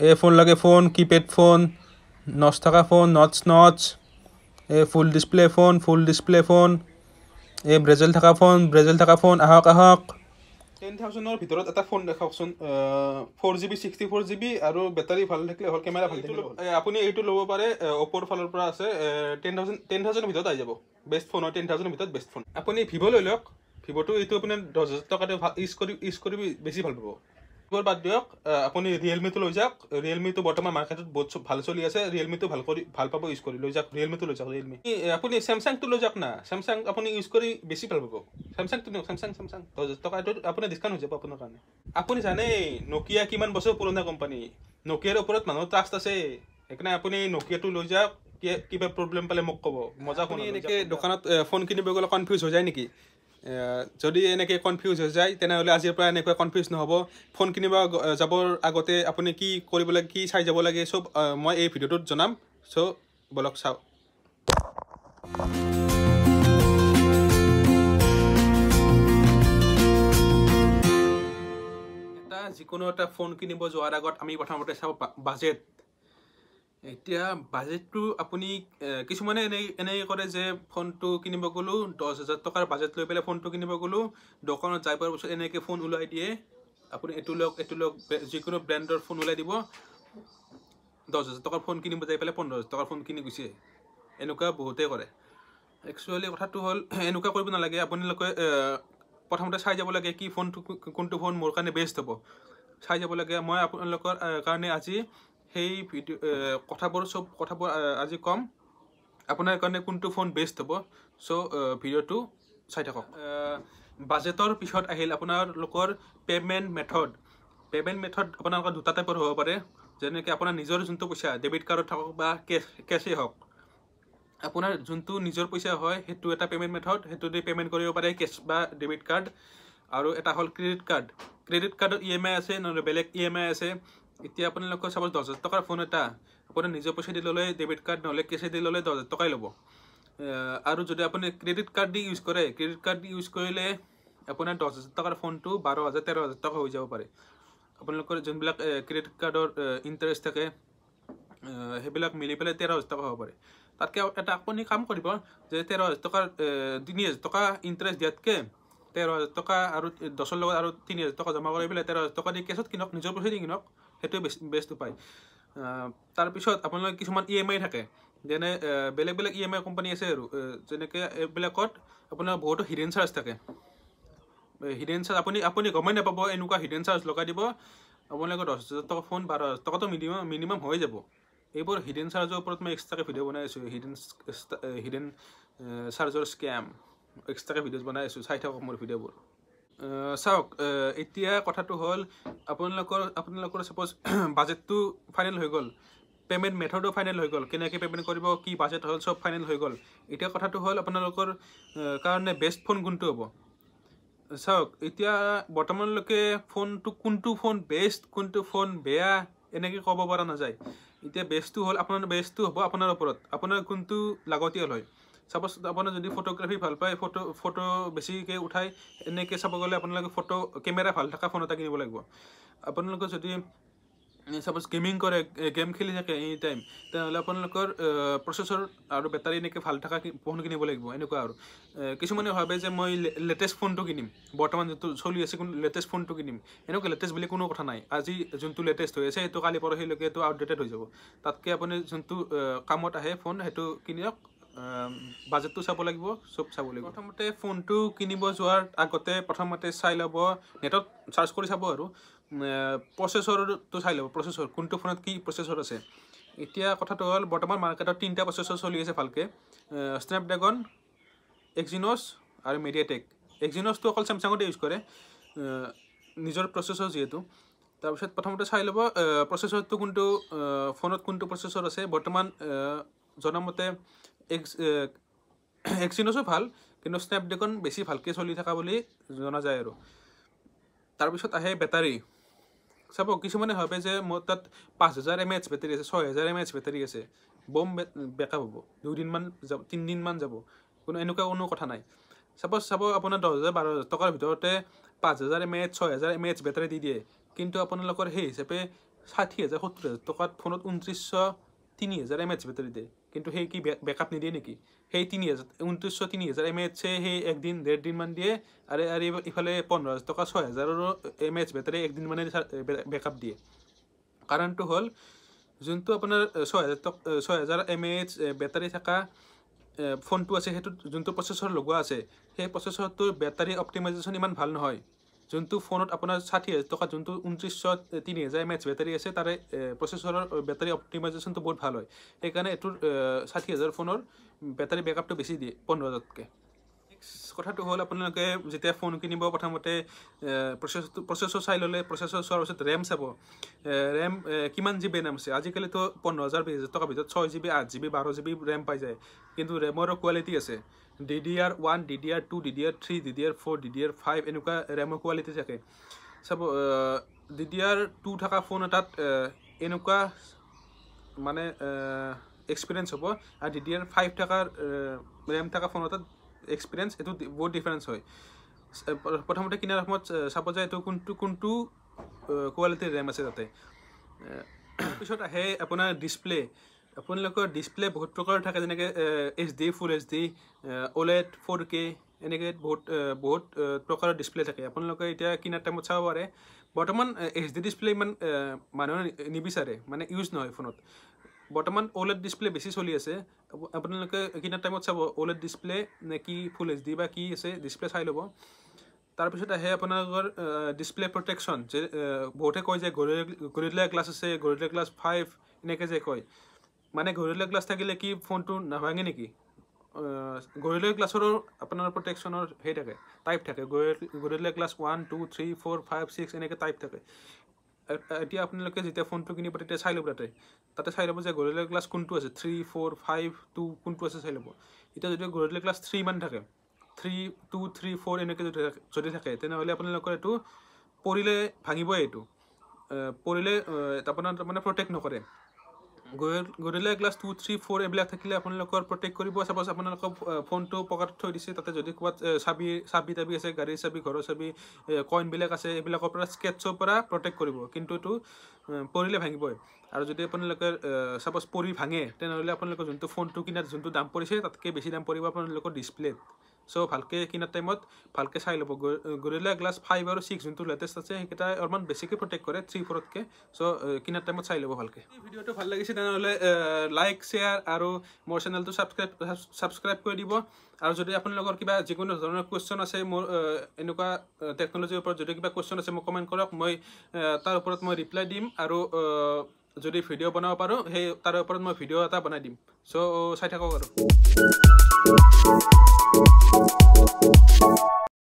এই ফোন লাগে phone keypad phone নচ থকা ফোন নচ এই ফুল ডিসপ্লে ফোন এই ব্ৰেজেল থকা ফোন আহক 10,000ৰ ভিতৰত এটা ফোন দেখাওকচোন 4GB 64GB আৰু বেটাৰী ভাল থাকিলে হ'ল কেমেৰা ভাল থাকিলে আপুনি এইটো ল'ব পাৰে অপ'ৰ ফালৰ পৰা আছে 10,000ৰ ভিতৰত আহি যাব বেষ্ট ফোন হয় 10,000ৰ ভিতৰত বেষ্ট ফোন আপুনি ভিভ' লৈ লওক ভিভ'টো এইটো আপুনি 10,000 টকাতে ইউজ কৰি বেছি ভাল পাব ভিভ'ৰ বাদ দিয়ক আপুনি ৰিয়েলমিটো লৈ যাওক ৰিয়েলমিটো বৰ্তমান মাৰ্কেটত বহুত ভাল চলি আছে ৰিয়েলমিটো ভাল পাব ইউজ কৰি লৈ যাওক ৰিয়েলমিটো লৈ যাওক ৰিয়েলমি আপুনি চেমচাংটো লৈ যাওক না চেমচাং আপুনি ইউজ কৰি বেছি ভাল পাব চেমচাংটো নিয়ক চেমচাং 10,000 টকাটো আপোনাৰ ডিছকাউণ্ট হৈ যাব আপোনাৰ কাৰণে আপুনি জানে নকিয়া কিমান বছৰ পুৰণা কোম্পানী নকিয়াৰ ওপৰত মানুহৰ ট্ৰাষ্ট আছে সেইকাৰণে আপুনি নকিয়াটো লৈ যাওক কিবা প্ৰব্লেম পালে মোক ক'ব মজা ফোন এনেকৈ দোকানত ফোন কিনিব গ'লে কনফিউজ হৈ যায় নেকি যদি এনেকৈ কনফিউজ হৈ যায় তেনেহ'লে আজিৰ পৰা এনেকুৱা কনফিউজ নহ'ব ফোন কিনিব যাবৰ আগতে আপুনি কি কৰিব লাগে কি চাই যাব লাগে চব মই এই ভিডিঅ'টোত জনাম চ' বলক চাওক যিকোনো এটা ফোন কিনিব যোৱাৰ আগত আমি প্ৰথমতে চাওঁ বাজেট এতিয়া বাজেটটো আপুনি কিছুমানে এনেই কৰে যে ফোনটো কিনিব গ'লো 10,000 টকাৰ বাজেট লৈ পেলাই ফোনটো কিনিব গ'লো দোকানত যাই পোৱাৰ পিছত এনেকৈ ফোন ওলাই দিয়ে আপুনি এইটো লওক যিকোনো ব্ৰেণ্ডৰ ফোন ওলাই দিব 10,000 টকাৰ ফোন কিনিব যাই পেলাই 15,000 টকাৰ ফোন কিনি গুচি এনেকুৱা বহুতেই কৰে একচুৱেলি কথাটো হ'ল এনেকুৱা কৰিব নালাগে আপোনালোকে প্ৰথমতে চাই যাব লাগে কি ফোনটো কোনটো ফোন মোৰ কাৰণে বেষ্ট হ'ব চাই যাব লাগে মই আপোনালোকৰ কাৰণে আজি সেই ভিডিঅ' চব কথাবোৰ আজি ক'ম আপোনাৰ কাৰণে কোনটো ফোন বেষ্ট হ'ব চ' ভিডিঅ'টো চাই থাকক বাজেটৰ পিছত আহিল আপোনালোকৰ পে'মেণ্ট মেথড আপোনালোকৰ দুটা টাইপৰ হ'ব পাৰে যেনেকৈ আপোনাৰ নিজৰ যোনটো পইচা ডেবিট কাৰ্ডত থাকক বা কেছেই হওক আপোনাৰ যোনটো নিজৰ পইচা হয় সেইটো এটা পে'মেণ্ট মেথড সেইটো দি পে'মেণ্ট কৰিব পাৰে কেছ বা ডেবিট কাৰ্ড আৰু এটা হ'ল ক্ৰেডিট কাৰ্ডত EMI আছে নহ'লে বেলেগ EMI আছে এতিয়া আপোনালোকৰ চাপ'জ 10,000 টকাৰ ফোন এটা আপোনাৰ নিজৰ পইচা দি ল'লে ডেবিট কাৰ্ড নহ'লে কেছে দি ল'লে 10,000 টকাই ল'ব আৰু যদি আপুনি ক্ৰেডিট কাৰ্ড দি ইউজ কৰিলে আপোনাৰ 10,000 টকাৰ ফোনটো 12,000 13,000 টকা হৈ যাব পাৰে আপোনালোকৰ যোনবিলাক ক্ৰেডিট কাৰ্ডৰ ইণ্টাৰেষ্ট থাকে সেইবিলাক মিলি পেলাই 13,000 টকা হ'ব পাৰে তাতকৈ এটা আপুনি কাম কৰিব যে 13,000 টকাৰ 3,000 টকা ইণ্টাৰেষ্ট দিয়াতকৈ 13,000 টকা আৰু 10,000 লগত আৰু 3,000 টকা জমা কৰি পেলাই 13,000 টকা দি কেছত কিনক নিজৰ পইচা দি কিনক সেইটোৱে বেষ্ট উপায় তাৰপিছত আপোনালোকৰ কিছুমান EMI থাকে যেনে বেলেগ EMI কোম্পানী আছে আৰু যেনেকৈ এইবিলাকত আপোনাৰ বহুতো হিডেন চাৰ্জ থাকে আপুনি গমেই নাপাব এনেকুৱা হিডেন চাৰ্জ লগাই দিব আপোনালোকৰ 10,000 টকা ফোন 12,000 টকাটো মিনিমাম হৈ যাব এইবোৰ হিডেন চাৰ্জৰ ওপৰত মই এক্সট্ৰাকৈ ভিডিঅ' বনাই আছোঁ হিডেন চাৰ্জৰ স্কেম এক্সট্ৰাকৈ ভিডিঅ'জ বনাই আছোঁ চাই থাকক মোৰ ভিডিঅ'বোৰ চাওক এতিয়া কথাটো হ'ল আপোনালোকৰ ছাপ'জ বাজেটটো ফাইনেল হৈ গ'ল পে'মেণ্ট মেথডো ফাইনেল হৈ গ'ল কেনেকৈ পে'মেণ্ট কৰিব কি বাজেট হ'ল চব ফাইনেল হৈ গ'ল এতিয়া কথাটো হ'ল আপোনালোকৰ কাৰণে বেষ্ট ফোন কোনটো হ'ব চাওক এতিয়া বৰ্তমানলৈকে কোনটো ফোন বেষ্ট কোনটো ফোন বেয়া এনেকৈ ক'ব পৰা নাযায় এতিয়া বেষ্টটো হ'ল বেষ্টটো হ'ব আপোনাৰ ওপৰত আপোনাৰ কোনটো লাগতিয়াল হয় ছাপ'জ আপোনাৰ যদি ফটোগ্ৰাফী ভাল পায় ফটো বেছিকৈ উঠাই এনেকৈ চাব গ'লে আপোনালোকে কেমেৰা ভাল থকা ফোন এটা কিনিব লাগিব আপোনালোকে যদি ছাপ'জ গেম খেলি থাকে এনি টাইম তেনেহ'লে আপোনালোকৰ প্ৰচেছৰ আৰু বেটাৰী এনেকৈ ভাল থকা ফোন কিনিব লাগিব এনেকুৱা আৰু কিছুমানে ভাবে যে মই লেটেষ্ট ফোনটো কিনিম বৰ্তমান যোনটো চলি আছে লেটেষ্ট ফোনটো কিনিম এনেকুৱা লেটেষ্ট বুলি কোনো কথা নাই আজি যোনটো লেটেষ্ট হৈ আছে সেইটো কালি পৰহিলৈকে এইটো আপডেটেড হৈ যাব তাতকৈ আপুনি যোনটো কামত আহে ফোন সেইটো কিনক বাজেটটো চাব লাগিব চব চাব লাগিব প্ৰথমতে ফোনটো কিনিব যোৱাৰ আগতে প্ৰথমতে চাই ল'ব নেটত চাৰ্চ কৰি চাব আৰু প্ৰচেছৰটো চাই ল'ব কোনটো ফোনত কি প্ৰচেছৰ আছে এতিয়া কথাটো হ'ল বৰ্তমান মাৰ্কেটত 3টা প্ৰচেছৰ চলি আছে ভালকৈ স্নেপড্ৰেগন এক্সিনছ আৰু মিডিয়াটেক এক্সিনছটো অকল চেমচাঙতে ইউজ কৰে নিজৰ প্ৰচেছৰ যিহেতু তাৰপিছত প্ৰথমতে চাই ল'ব প্ৰচেছৰটো কোনটো ফোনত কোনটো প্ৰচেছৰ আছে বৰ্তমান জনামতে এক্সিনছো ভাল কিন্তু স্নেপড্ৰেগন বেছি ভালকৈ চলি থকা বুলি জনা যায় আৰু তাৰপিছত আহে বেটাৰী চাব কিছুমানে ভাবে যে মোৰ তাত 5,000 mAh বেটাৰী আছে 6,000 mAh বেটাৰী আছে বম বেকআপ হ'ব 3 দিনমান যাব কোনো কথা নাই চাপ'জ চাব আপোনাৰ 10,000 12,000 টকাৰ ভিতৰতে 5,000 mAh 6,000 mAh বেটাৰী দি দিয়ে কিন্তু আপোনালোকৰ সেই হিচাপে 60,000 70,000 টকাত ফোনত 29,000 mAh বেটাৰী দিয়ে কিন্তু সেই কি বেকআপ নিদিয়ে নেকি সেই 3,000 mAh সেই একদিন 1.5 দিন মান দিয়ে আৰু ইফালে 15,000 টকা 6,000 mAh বেটাৰী একদিন মানে বেকআপ দিয়ে কাৰণটো হ'ল যোনটো আপোনাৰ 6,000 mAh বেটাৰী থকা ফোনটো আছে সেইটো যোনটো প্ৰচেছৰ লগোৱা আছে সেই প্ৰচেছৰটোৰ বেটাৰী অপটিমাইজেশ্যন ইমান ভাল নহয় যোনটো ফোনত আপোনাৰ 60,000 টকা যোনটো 29,000 mAh বেটাৰী আছে তাৰে প্ৰচেছৰৰ বেটাৰী অপটিমাইজেশ্যনটো বহুত ভাল হয় সেইকাৰণে এটোৰ 60,000 ফোনৰ বেটাৰী বেকআপটো বেছি দিয়ে 15,000তকৈ কথাটো হ'ল আপোনালোকে যেতিয়া ফোন কিনিব প্ৰথমতে প্ৰচেছৰ চাই ল'লে প্ৰচেছৰ চোৱাৰ পিছত ৰেম চাব ৰেম কিমান জিবি ৰেম আছে আজিকালিতো 15,000 20,000 টকাৰ ভিতৰত 6 জিবি 8 জিবি 12 জিবি ৰেম পাই যায় কিন্তু ৰেমৰো কোৱালিটি আছে DDR1 DDR2 DDR3 DDR4 DDR5 এনেকুৱা ৰেমৰ কোৱালিটি থাকে চাব DDR2 থকা ফোন এটাত এনেকুৱা মানে এক্সপিৰিয়েঞ্চ হ'ব আৰু DDR5 থকা ৰেম থকা ফোন এটাত এক্সপিৰিয়েঞ্চ এটো বহুত ডিফাৰেন্স হয় প্ৰথমতে কিনাৰ সময়ত চাব যে এটো কোনটো কোৱালিটিৰ ৰেম আছে তাতে পিছত আহে আপোনাৰ ডিসপ্লে আপোনালোকৰ ডিসপ্লে বহুত প্ৰকাৰৰ থাকে যেনেকৈ HD ফুল HD OLED 4K এনেকৈ বহুত প্ৰকাৰৰ ডিসপ্লে থাকে আপোনালোকে এতিয়া কিনাৰ টাইমত চাব পাৰে বৰ্তমান HD ডিসপ্লে ইমান মানুহে নিবিচাৰে মানে ইউজ নহয় ফোনত বৰ্তমান OLED ডিসপ্লে বেছি চলি আছে আপোনালোকে কিনাৰ টাইমত চাব OLED ডিসপ্লে নে কি ফুল HD বা কি আছে ডিসপ্লে চাই ল'ব তাৰ পিছত আহে আপোনালোকৰ ডিসপ্লে প্ৰটেকশ্যন যে বহুতে কয় যে গৰিলা গ্লাছ আছে গৰিলা গ্লাছ 5 এনেকৈ যে কয় মানে গৰিলা গ্লাছ থাকিলে কি ফোনটো নাভাঙে নেকি গৰিলা গ্লাছৰো আপোনাৰ প্ৰটেকশ্যনৰ হে থাকে টাইপ থাকে গৰিলা গ্লাছ 1 2 3 4 5 6 এনেকৈ টাইপ থাকে এতিয়া আপোনালোকে যেতিয়া ফোনটো কিনিব তেতিয়া চাই ল'ব তাতে চাই ল'ব যে গৰিলা গ্লাছ কোনটো আছে 3 4 5 2 কোনটো আছে চাই ল'ব এতিয়া যদি গৰিলা গ্লাছ 3 মান থাকে 3 2 3 4 এনেকৈ যদি থাকে তেনেহ'লে আপোনালোকৰ এইটো পৰিলে ভাঙিবই এইটো পৰিলে আপোনাৰ মানে প্ৰটেক্ট নকৰে গৰিলা গ্লাছ 2 3 4 এইবিলাক থাকিলে আপোনালোকৰ প্ৰটেক্ট কৰিব চাপ'জ আপোনালোকৰ ফোনটো পকেটত থৈ দিছে তাতে যদি ক'ৰবাত চাবি তাবি আছে গাড়ীৰ চাবি ঘৰৰ চাবি কইনবিলাক আছে এইবিলাকৰ পৰা স্কেটছৰ পৰা প্ৰটেক্ট কৰিব কিন্তু এইটো পৰিলে ভাঙিবই আৰু যদি আপোনালোকে চাপ'জ পৰি ভাঙে তেনেহ'লে আপোনালোকৰ যোনটো ফোনটো কিনাৰ যোনটো দাম পৰিছে তাতকৈ বেছি দাম পৰিব আপোনালোকৰ ডিছপ্লেত সো ভালকে কিনাৰ টাইমত ভালকে চাই ল'ব গৰিলা গ্লাছ 5 আৰু 6 যোনটো লেটেষ্ট আছে সেইকেইটা অলপমান বেছিকৈ প্ৰটেক্ট কৰে 3 4তকৈ সো কিনাৰ টাইমত চাই ল'ব ভালকে এই ভিডিঅ'টো ভাল লাগিছে তেনেহ'লে লাইক শ্বেয়াৰ আৰু মোৰ চেনেলটো সাবস্ক্ৰাইব কৰি দিব আৰু যদি আপোনালোকৰ কিবা যিকোনো ধৰণৰ কোৱেশ্চন আছে মোৰ এনেকুৱা টেকনলজিৰ ওপৰত যদি কিবা কোৱেশ্চন আছে মোক কমেণ্ট কৰক মই তাৰ ওপৰত মই ৰিপ্লাই দিম আৰু যদি ভিডিঅ' বনাব পাৰোঁ সেই তাৰ ওপৰত মই ভিডিঅ' এটা বনাই দিম সো চাই থাকক আৰু